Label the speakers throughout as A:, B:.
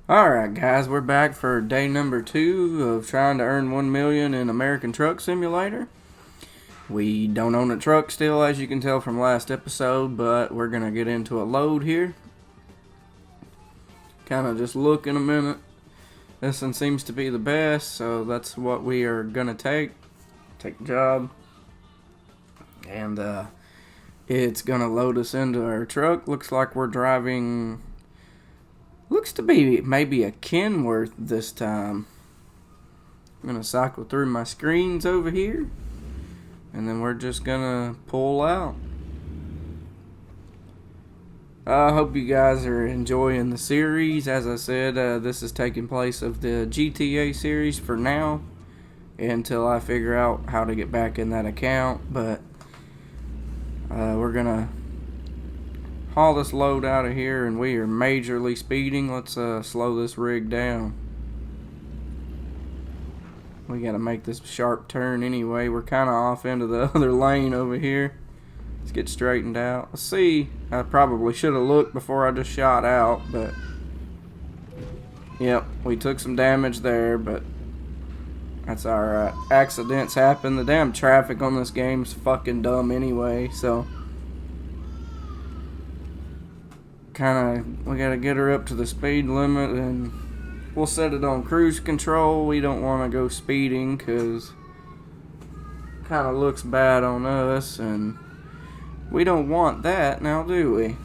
A: Alright guys, we're back for day number 2 of trying to earn 1 million in American Truck Simulator. We don't own a truck still, as you can tell from last episode, but we're gonna get into a load here. Kinda just look in a minute. This one seems to be the best, so that's what we are gonna take. Take the job. And it's gonna load us into our truck. Looks like we're driving... Looks to be maybe a Kenworth this time. I'm going to cycle through my screens over here. And then we're just going to pull out. I hope you guys are enjoying the series. As I said, this is taking place of the GTA series for now. Until I figure out how to get back in that account. But we're going to haul this load out of here, and we are majorly speeding. Let's slow this rig down. We gotta make this sharp turn anyway. We're kind of off into the other lane over here. Let's get straightened out. Let's see. I probably should have looked before I just shot out, but yep, we took some damage there, but that's alright. Accidents happen. The damn traffic on this game's fucking dumb anyway, so we gotta get her up to the speed limit, and we'll set it on cruise control. We don't want to go speeding because kind of looks bad on us, and we don't want that now, do we?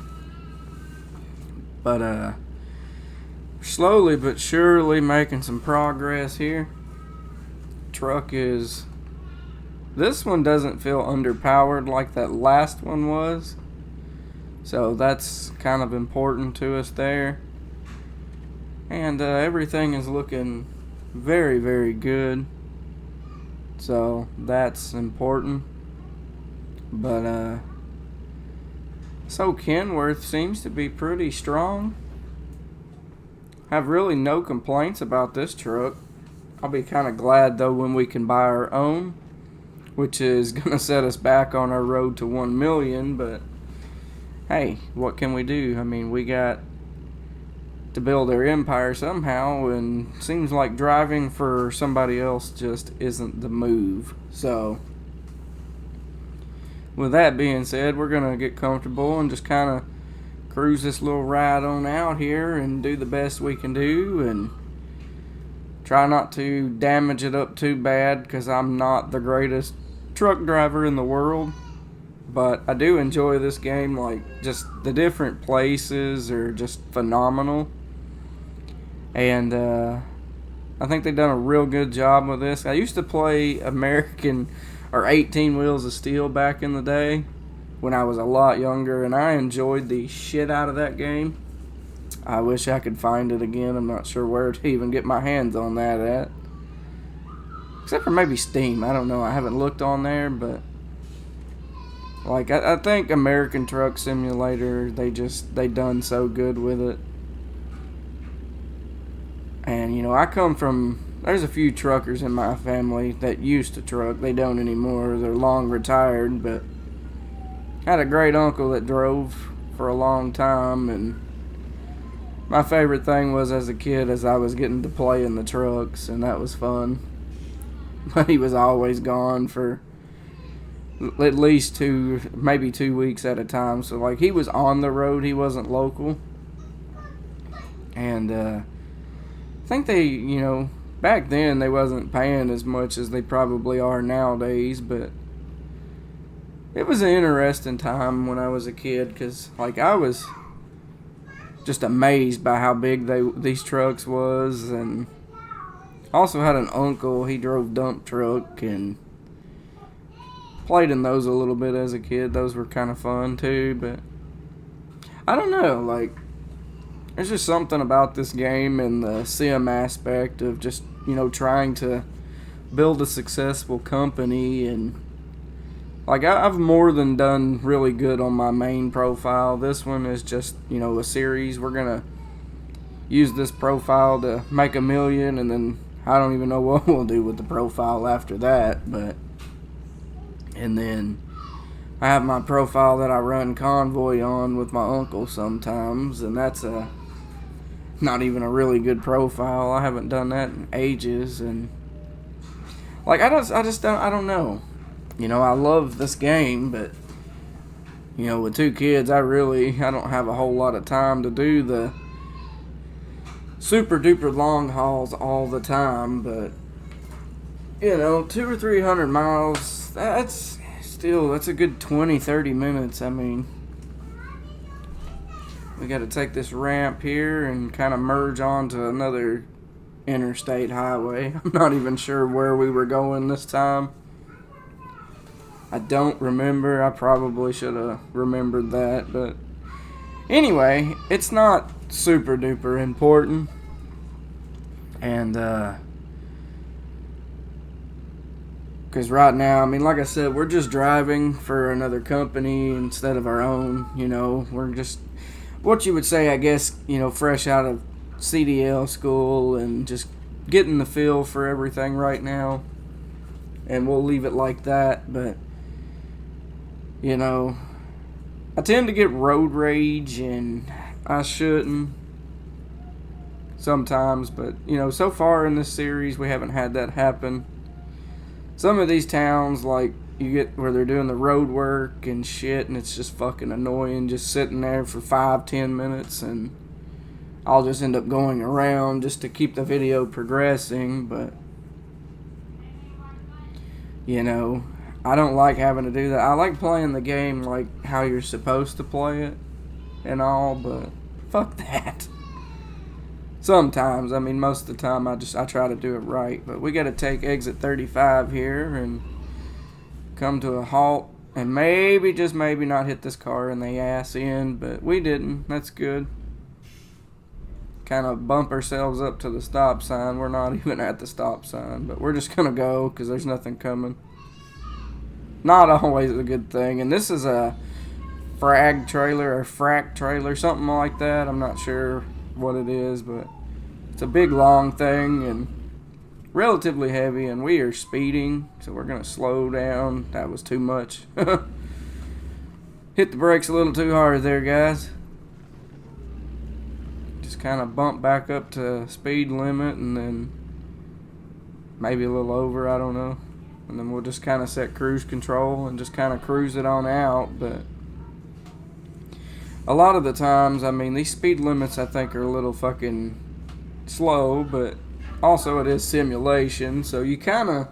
A: But slowly but surely making some progress here. Truck is... This one doesn't feel underpowered like that last one was. So that's kind of important to us there. And everything is looking very, very good. So that's important. But so Kenworth seems to be pretty strong. Have really no complaints about this truck. I'll be kind of glad though when we can buy our own, which is going to set us back on our road to 1 million, but hey, what can we do? I mean, we got to build our empire somehow, and seems like driving for somebody else just isn't the move. So, with that being said, we're going to get comfortable and just kind of cruise this little ride on out here and do the best we can do, and try not to damage it up too bad, because I'm not the greatest truck driver in the world. But I do enjoy this game. Like, just the different places are just phenomenal. And I think they've done a real good job with this. I used to play American or 18 Wheels of Steel back in the day when I was a lot younger, and I enjoyed the shit out of that game. I wish I could find it again. I'm not sure where to even get my hands on that at. Except for maybe Steam. I don't know. I haven't looked on there, but like, I think American Truck Simulator, they done so good with it. And, you know, I come from, there's a few truckers in my family that used to truck. They don't anymore. They're long retired, but I had a great uncle that drove for a long time, and my favorite thing was as a kid as I was getting to play in the trucks, and that was fun. But he was always gone for at least 2, maybe 2 weeks at a time. So like, he was on the road, he wasn't local. And I think they, you know, back then they wasn't paying as much as they probably are nowadays, but it was an interesting time when I was a kid, because like, I was just amazed by how big these trucks was. And also had an uncle, he drove dump truck, and played in those a little bit as a kid. Those were kind of fun too, but I don't know, like, there's just something about this game and the sim aspect of just, you know, trying to build a successful company. And like, I've more than done really good on my main profile. This one is just, you know, a series. We're gonna use this profile to make 1 million, and then I don't even know what we'll do with the profile after that, but and then I have my profile that I run convoy on with my uncle sometimes, and that's not even a really good profile. I haven't done that in ages, and like I don't know. You know, I love this game, but you know, with 2 kids, I don't have a whole lot of time to do the super duper long hauls all the time. But you know, 200 or 300 miles, that's a good 20-30 minutes. I mean, we got to take this ramp here and kind of merge onto another interstate highway. I'm not even sure where we were going this time. I don't remember. I probably should have remembered that. But anyway, it's not super duper important. And, because right now, I mean, like I said, we're just driving for another company instead of our own. You know, we're just what you would say, I guess, you know, fresh out of CDL school and just getting the feel for everything right now. And we'll leave it like that. But, you know, I tend to get road rage, and I shouldn't sometimes. But, you know, so far in this series, we haven't had that happen. Some of these towns, like, you get where they're doing the road work and shit, and it's just fucking annoying just sitting there for 5-10 minutes, and I'll just end up going around just to keep the video progressing. But, you know, I don't like having to do that. I like playing the game like how you're supposed to play it and all, but fuck that. Sometimes, I mean, most of the time I try to do it right. But we got to take exit 35 here and come to a halt and maybe, just maybe, not hit this car in the ass end, but we didn't. That's good. Kind of bump ourselves up to the stop sign. We're not even at the stop sign, but we're just going to go because there's nothing coming. Not always a good thing. And this is a frac trailer, something like that. I'm not sure what it is, but it's a big long thing and relatively heavy, and we are speeding, so we're going to slow down. That was too much. Hit the brakes a little too hard there, guys. Just kind of bump back up to speed limit, and then maybe a little over, I don't know. And then we'll just kind of set cruise control and just kind of cruise it on out. But a lot of the times, I mean, these speed limits I think are a little fucking slow, but also it is simulation, so you kind of,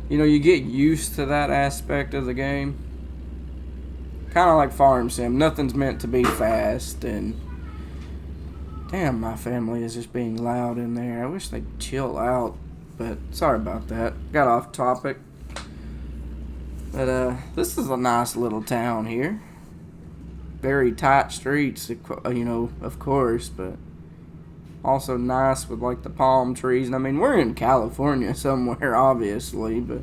A: you know, you get used to that aspect of the game. Kind of like Farm Sim. Nothing's meant to be fast, and damn, my family is just being loud in there. I wish they'd chill out, but sorry about that. Got off topic. But this is a nice little town here. Very tight streets, you know, of course, but also nice with like the palm trees. And I mean, we're in California somewhere, obviously, but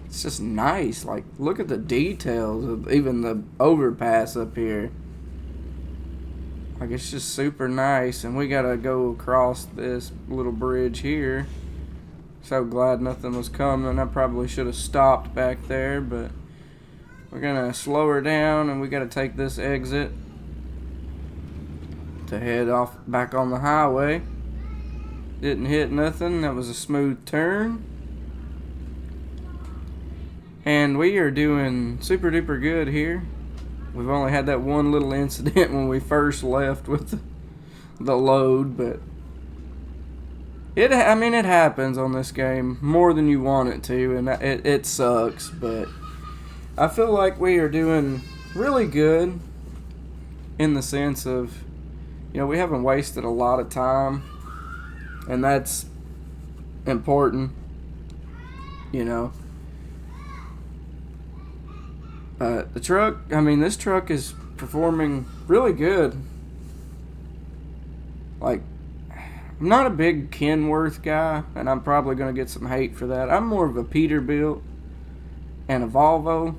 A: it's just nice. Like, look at the details of even the overpass up here. Like, it's just super nice. And we gotta go across this little bridge here. So glad nothing was coming. I probably should have stopped back there, but we're gonna slow her down, and we gotta take this exit to head off back on the highway. Didn't hit nothing. That was a smooth turn. And we are doing super duper good here. We've only had that one little incident when we first left with the load, but it happens on this game more than you want it to, and it sucks, but I feel like we are doing really good in the sense of, you know, we haven't wasted a lot of time, and that's important, you know. The truck, I mean, this truck is performing really good. Like, I'm not a big Kenworth guy, and I'm probably going to get some hate for that. I'm more of a Peterbilt and a Volvo.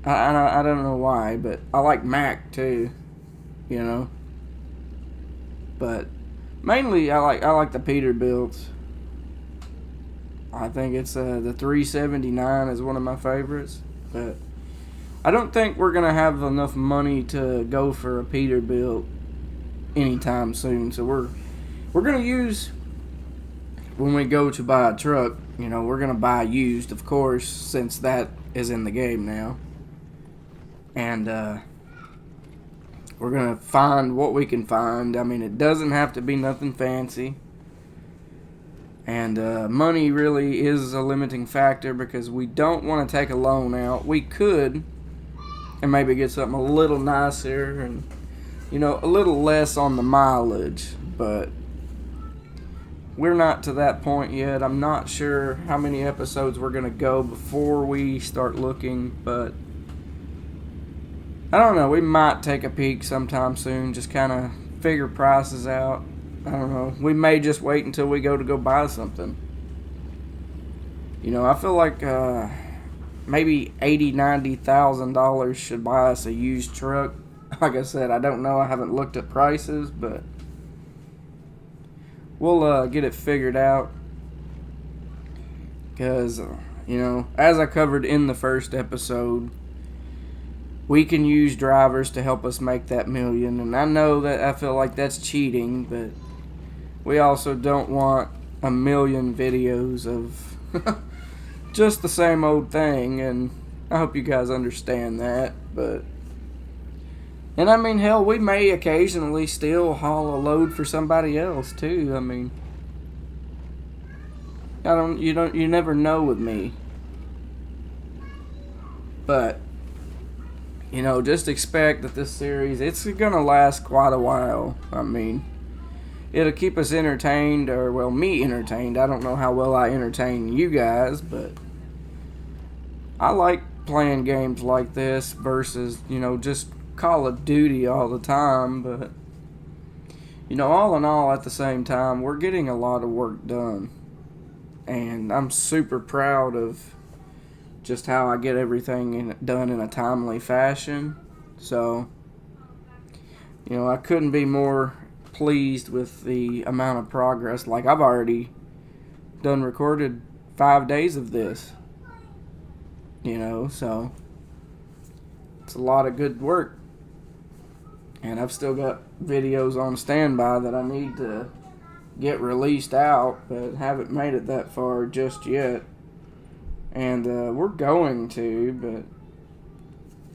A: I don't know why, but I like Mack too, you know. But mainly I like the Peterbilts. I think it's the 379 is one of my favorites. But I don't think we're gonna have enough money to go for a Peterbilt anytime soon. So we're gonna use, when we go to buy a truck, we're gonna buy used, of course, since that is in the game now. And we're gonna find what we can find. I mean, it doesn't have to be nothing fancy. And money really is a limiting factor because we don't want to take a loan out. We could, and maybe get something a little nicer and, a little less on the mileage, but we're not to that point yet. I'm not sure how many episodes we're going to go before we start looking, but I don't know. We might take a peek sometime soon, just kind of figure prices out. I don't know. We may just wait until we go buy something. I feel like maybe $80,000-$90,000 should buy us a used truck. Like I said, I don't know. I haven't looked at prices, but we'll get it figured out. Because, as I covered in the first episode, we can use drivers to help us make that million. And I know that I feel like that's cheating, but we also don't want a million videos of just the same old thing. And I hope you guys understand that. And I mean, hell, we may occasionally still haul a load for somebody else too. I mean, you never know with me. But, just expect that this series, it's gonna last quite a while. I mean, it'll keep us entertained, or, well, me entertained. I don't know how well I entertain you guys, but I like playing games like this versus, just Call of Duty all the time. But, all in all, at the same time, we're getting a lot of work done. And I'm super proud of just how I get everything done in a timely fashion. So, I couldn't be more pleased with the amount of progress. Like, I've already done recorded 5 days of this. So it's a lot of good work. And I've still got videos on standby that I need to get released out, but haven't made it that far just yet. And we're going to, but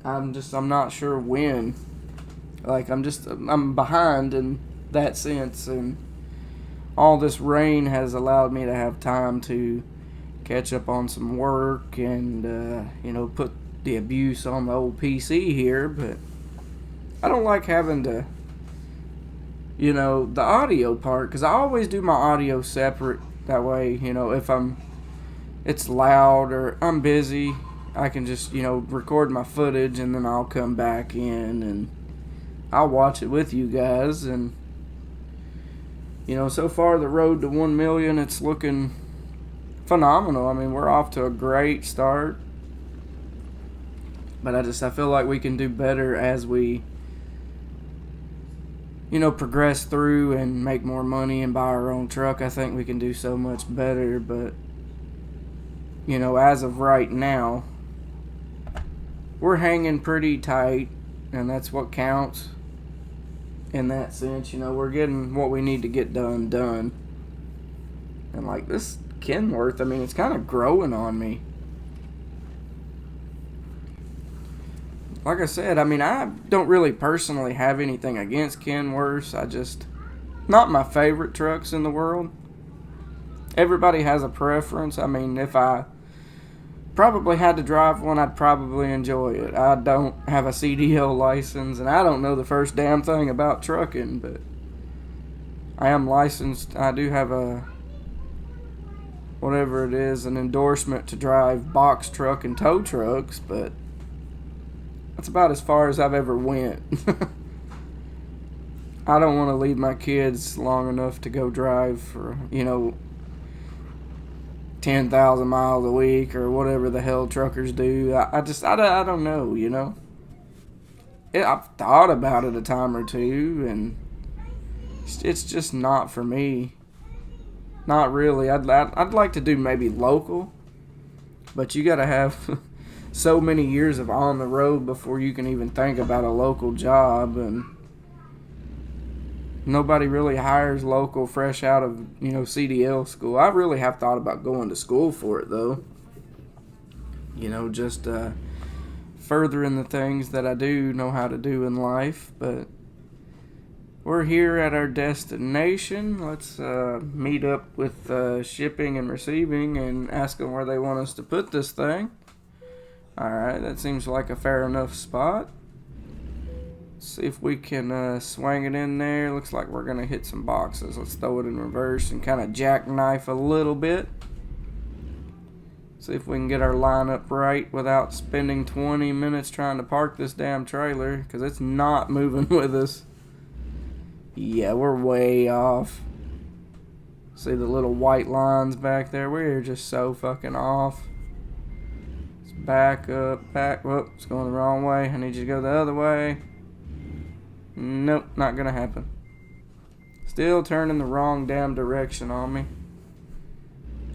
A: I'm not sure when. Like, I'm behind in that sense, and all this rain has allowed me to have time to catch up on some work and, put the abuse on the old PC here. But I don't like having to, the audio part, because I always do my audio separate. That way, if it's loud or I'm busy, I can just, record my footage, and then I'll come back in and I'll watch it with you guys. And, so far the road to 1 million, it's looking phenomenal. I mean, we're off to a great start. But I feel like we can do better as we, progress through and make more money and buy our own truck. I think we can do so much better. But, as of right now, we're hanging pretty tight, and that's what counts in that sense. We're getting what we need to get done. And like this Kenworth, I mean, it's kind of growing on me. Like I said, I mean, I don't really personally have anything against Kenworths. Not my favorite trucks in the world. Everybody has a preference. I mean, if I probably had to drive one, I'd probably enjoy it. I don't have a CDL license, and I don't know the first damn thing about trucking, but I am licensed. I do have whatever it is, an endorsement to drive box truck and tow trucks, but that's about as far as I've ever went. I don't want to leave my kids long enough to go drive for, 10,000 miles a week or whatever the hell truckers do. I don't know, I've thought about it a time or two, and it's just not for me. Not really. I'd like to do maybe local, but you gotta have so many years of on the road before you can even think about a local job, and nobody really hires local fresh out of, CDL school. I really have thought about going to school for it, though. Just furthering the things that I do know how to do in life. But we're here at our destination. Let's meet up with shipping and receiving and ask them where they want us to put this thing. Alright, that seems like a fair enough spot. See if we can swing it in there. Looks like we're going to hit some boxes. Let's throw it in reverse and kind of jackknife a little bit. See if we can get our line up right without spending 20 minutes trying to park this damn trailer, because it's not moving with us. Yeah, we're way off. See the little white lines back there? We're just so fucking off. Back up, back. Whoop, it's going the wrong way. I need you to go the other way. Nope, not gonna happen. Still turning the wrong damn direction on me.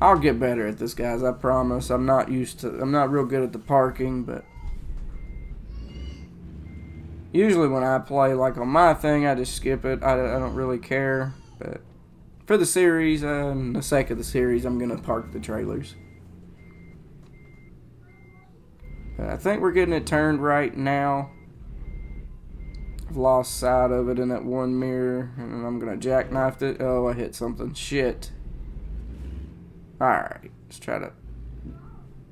A: I'll get better at this, guys, I promise. I'm not real good at the parking, but usually when I play like on my thing, I just skip it. I don't really care, but for the series, and the sake of the series, I'm gonna park the trailers. I think we're getting it turned right now. I've lost sight of it in that one mirror, and I'm going to jackknife it. Oh, I hit something. Shit. Alright, let's try to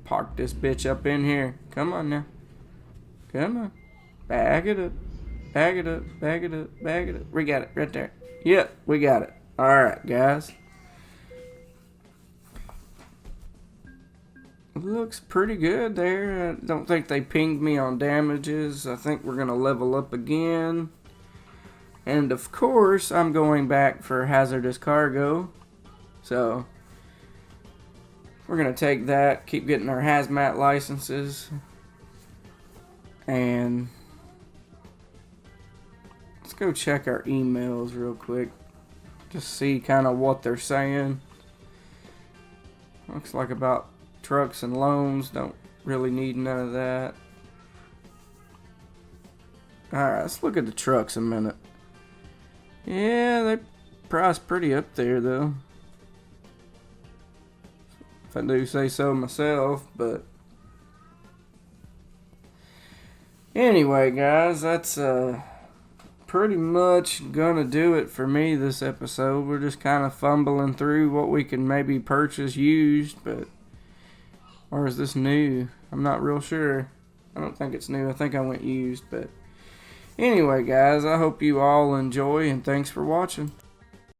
A: park this bitch up in here. Come on now. Come on. Bag it up. Bag it up. Bag it up. Bag it up. We got it right there. Yep, we got it. Alright, guys. Looks pretty good there. I don't think they pinged me on damages. I think we're going to level up again. And of course, I'm going back for hazardous cargo. So, we're going to take that, keep getting our hazmat licenses. And let's go check our emails real quick. Just see kind of what they're saying. Looks like about trucks and loans, don't really need none of that. Alright, let's look at the trucks a minute. Yeah, they priced pretty up there though, if I do say so myself. But anyway, guys, that's pretty much gonna do it for me this episode. We're just kind of fumbling through what we can maybe purchase used, but or is this new? I'm not real sure. I don't think it's new. I think I went used. But anyway, guys, I hope you all enjoy, and thanks for watching.